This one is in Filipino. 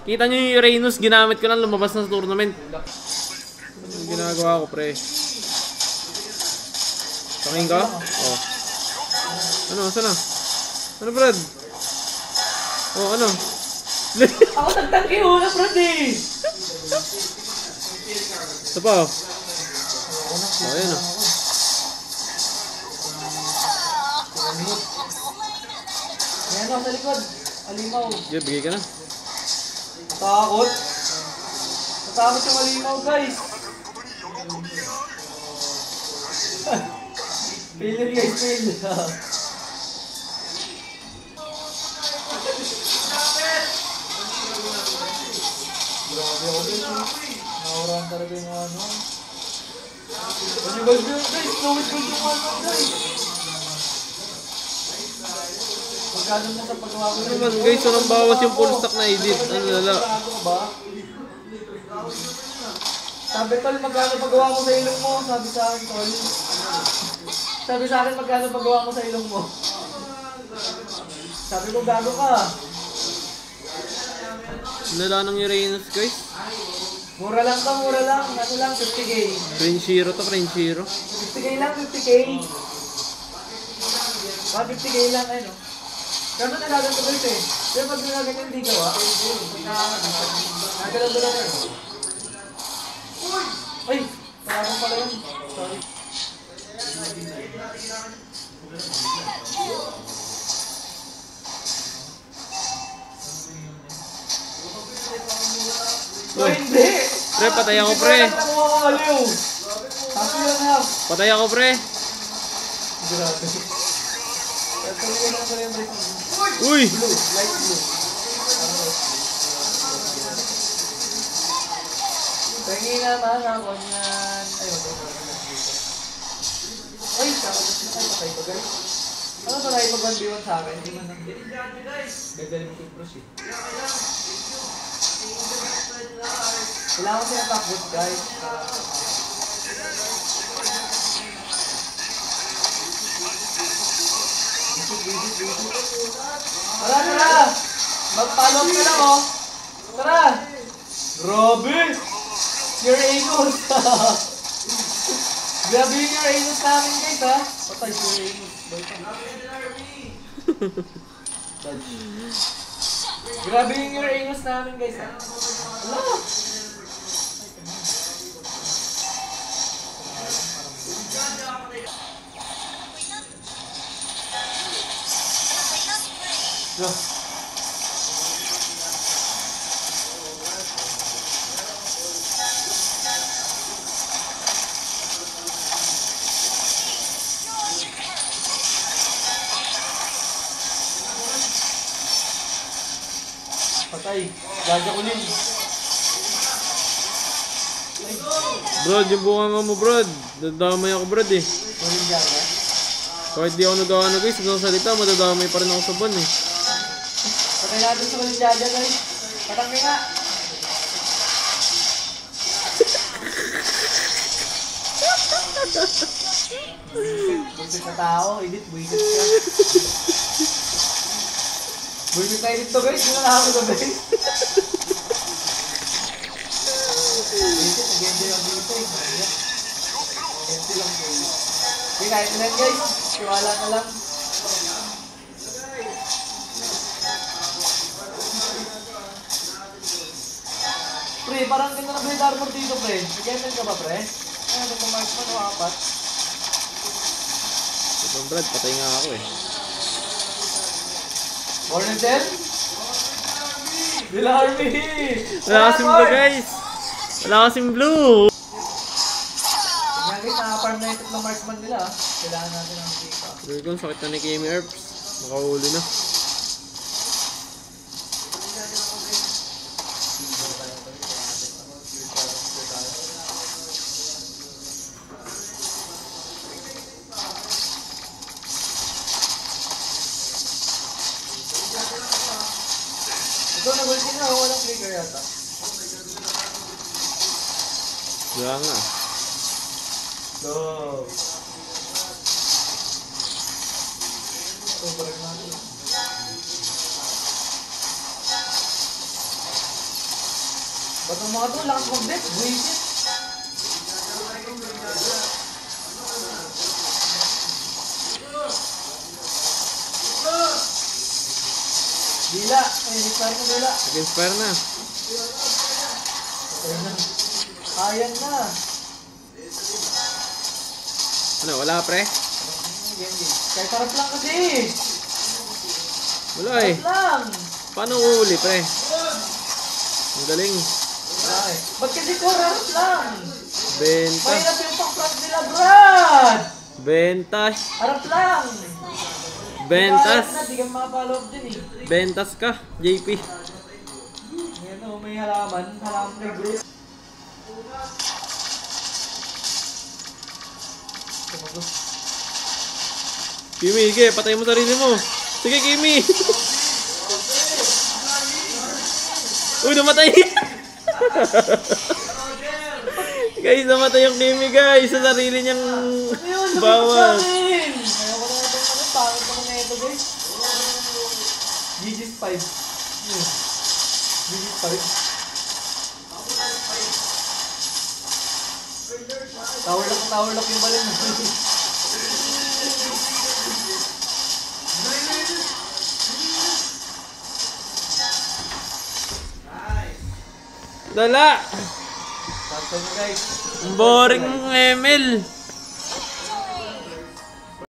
Kita nyo yung Uranus, ginamit ko lang lumabas na sa tournament. Ano ginagawa ko, pre? Tangin ka? Oh. Ano? Saan na? Ano, Brad? Oh, ano? Ako nagtangki una, Brad eh! Ito pa, oh. Oh, ayan, oh. Ayan o, sa likod. Alimaw. Yeah, bigay ka na. Takot. Natakot yung alimaw, guys. Failure, guys, failure. Grabe ako guys. Naurahan talaga yung ano. Ano yung gold yun, guys? Slowest gold yung ano, guys. Magkano mo sa paggawa ko? Ano naman, guys, walang bawas yung full stack na edit. Ano lala? Sabi tol, magkano paggawa mo sa ilong mo? Sabi sa akin, tol. Sabi sa akin, magkano paggawa mo sa ilong mo? Sabi ko, gago ka. Lala ng Uranus, guys. Mura lang ka, mura lang. Ano lang, 50k. Range 0 to, range 0. 50k lang, 50k. 50k lang, ano. Gano'n na gaganto guys eh. Pero pag nagaganyan hindi gawa, nagaganto lang ano. Ay! Parang pala yun. Sorry. So hindi! Pre, patay ako, pre. Patay ako, pre. Grabe. Uy! Blue, light blue. Pengi naman ako niyan. Ayun. Ay, kakabas na kayo. Patay ba guys? Ano ba tayo pag 1v1 sa akin? Hindi man nang gagaling mo kong brush eh. Kailangan siya takbot guys. Tara, tara! Mag-follow ka lang, oh! Tara! Grabe! Uranus! Grabe yung Uranus namin, guys, ha? Patay si Uranus. Grabe yung Uranus namin, guys, ha? Wala! Go. Patay. Gaga ulit. Brad, yung bunga mo, Brad. Dadamay ako, Brad, eh. Ulit gaga. Kahit di ako nagawa, guys, nagsasalita, madadamay pa rin ako sa ban, eh. Patay natin sa ulit gaga, guys. Patangin nga. Buisit na tao. Edit, buisit ka. Buisit na edit to, guys. Hindi na nakakot to, guys. Buisit, nag-enjoy ang buisit. Empty lang po. Okay, kahit na lang, guys. Tiwala na lang. Pre, parang ganda na blade armor dito, pre. Nag-enjoy ka ba, pre? Ano, nagpa-marksman o apat? Ito, Brad, patay nga ako, eh. Hornetel? Bila Army! Wala kasing blue, guys. Wala kasing blue. Tignan guys, nakaparm na yung tatlong marksman nila. Kailangan natin ang dito. Sabi ko, sakit na ni Kimi Earps. Makahuli na. Ito, nag-ulti na. Walang trigger yata. Wala nga. Go! Ito, parang natin. Ba't ang mga to, lakas mag-deck, buwisit. Dila, ay, nag-start na dila. Nag-inspire na. Okay na. Ayan na. Ano, wala pre? Kahit sarap lang kasi. Wala eh. Sarap lang. Paano uhuli pre? Ang galing. Wala eh. Ba't kasi ko harap lang? Benta. Mahirap yung pang-prank nila, Brad. Bentas. Harap lang. Bentas. Di ka makapollow up din eh. Bentas ka, JP. Ngayon o, may halaman negro. Kimi, sige, patay mo sarili mo. Sige, Kimi. Uy, namatay. Guys, namatay yung Kimi, guys. Sa sarili niyang bawal. Ayoko na itong ano, pangit naman na ito, guys. GG's 5. GG's 5. Tower lock yung balon. Dala. Sakto na, guys. Boring ML.